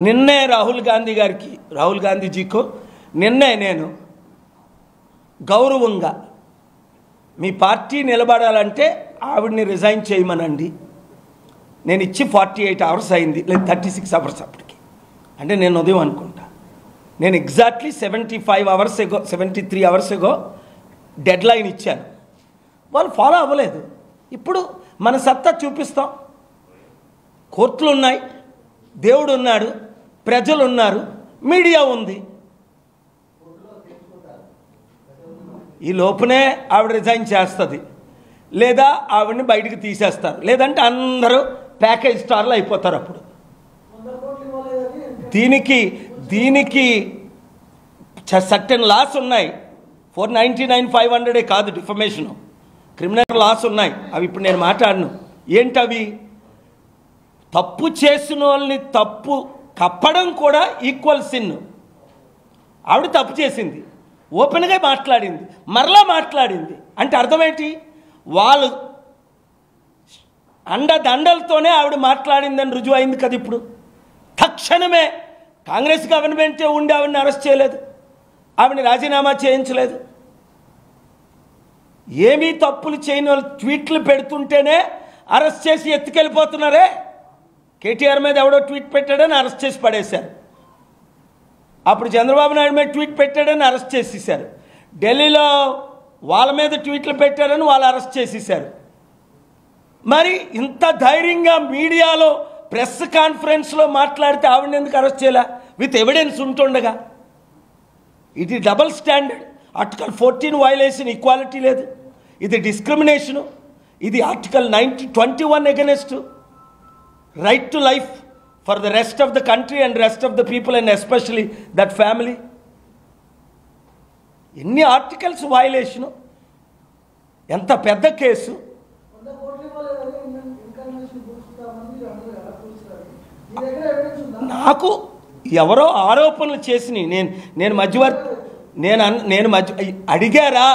నిన్నే రాహుల్ గాంధీజీకో నిన్నే నేను గౌరవంగా మీ పార్టీ నిలబడాలంటే ఆవిడ్ని రిజైన్ చేయమనండి. నేను ఇచ్చి 48 అవర్స్ అయింది, లేదు 36 అవర్స్ అప్పటికి. అంటే నేను ఉదయం అనుకుంటా, నేను exactly 73 hours ago dead line ఇచ్చాను. వాళ్ళు ఫాలో అవ్వలేదు. ఇప్పుడు మన సత్తా చూపిస్తాం. కోర్టులు ఉన్నాయి, దేవుడు ఉన్నాడు, ప్రజలు ఉన్నారు, మీడియా ఉంది. ఈ లోపునే ఆవిడ రిజైన్ చేస్తుంది, లేదా ఆవిడని బయటికి తీసేస్తారు, లేదంటే అందరూ ప్యాకేజ్ స్టార్లు అయిపోతారు. అప్పుడు దీనికి సర్టెన్ లాస్ ఉన్నాయి. 499, 500 కాదు డిఫమేషను, క్రిమినల్ లాస్ ఉన్నాయి. అవి ఇప్పుడు నేను మాట్లాడను. ఏంటవి? తప్పు చేసిన వాళ్ళని తప్పు కప్పడం కూడా ఈక్వల్ సిన్. ఆవిడ తప్పు చేసింది, ఓపెన్గా మాట్లాడింది, మరలా మాట్లాడింది. అంటే అర్థమేంటి? వాళ్ళు అండదండలతోనే ఆవిడ మాట్లాడిందని రుజువు అయింది కదా. ఇప్పుడు తక్షణమే కాంగ్రెస్ గవర్నమెంటే ఉండి ఆవిడని అరెస్ట్ చేయలేదు, ఆవిడని రాజీనామా చేయించలేదు. ఏమీ తప్పులు చేయని వాళ్ళు ట్వీట్లు పెడుతుంటేనే అరెస్ట్ చేసి ఎత్తుకెళ్ళిపోతున్నారే. కేటీఆర్ మీద ఎవడో ట్వీట్ పెట్టాడని అరెస్ట్ చేసి పడేశారు. అప్పుడు చంద్రబాబు నాయుడు మీద ట్వీట్ పెట్టాడని అరెస్ట్ చేసేసారు. ఢిల్లీలో వాళ్ళ మీద ట్వీట్లు పెట్టారని వాళ్ళు అరెస్ట్ చేసేసారు. మరి ఇంత ధైర్యంగా మీడియాలో ప్రెస్ కాన్ఫరెన్స్లో మాట్లాడితే ఆవిడని ఎందుకు అరెస్ట్ చేయాల? విత్ ఎవిడెన్స్ ఉంటుండగా. ఇది double standard. Article 14 violation, equality లేదు. ఇది డిస్క్రిమినేషను. ఇది article 21 against right to life for the rest of the country and rest of the people and especially that family. ఎన్ని ఆర్టికల్స్ వైలేషను, ఎంత పెద్ద case. నాకు ఎవరో ఆరోపణలు చేసి నేను అడిగారా,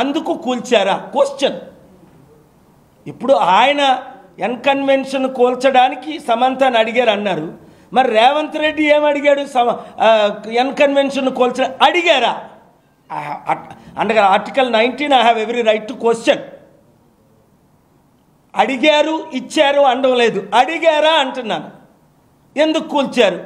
అందుకు కూల్చారా క్వశ్చన్. ఇప్పుడు ఆయన ఎన్కన్వెన్షన్ కూల్చడానికి సమంతని అడిగారు అన్నారు. మరి రేవంత్ రెడ్డి ఏమడిగాడు? ఎన్కన్వెన్షన్ అడిగారా? అంటే article 19 I have every right to question. అడిగారు, ఇచ్చారు అనడం లేదు, అడిగారా అంటున్నాను. ఎందుకు కూల్చారు?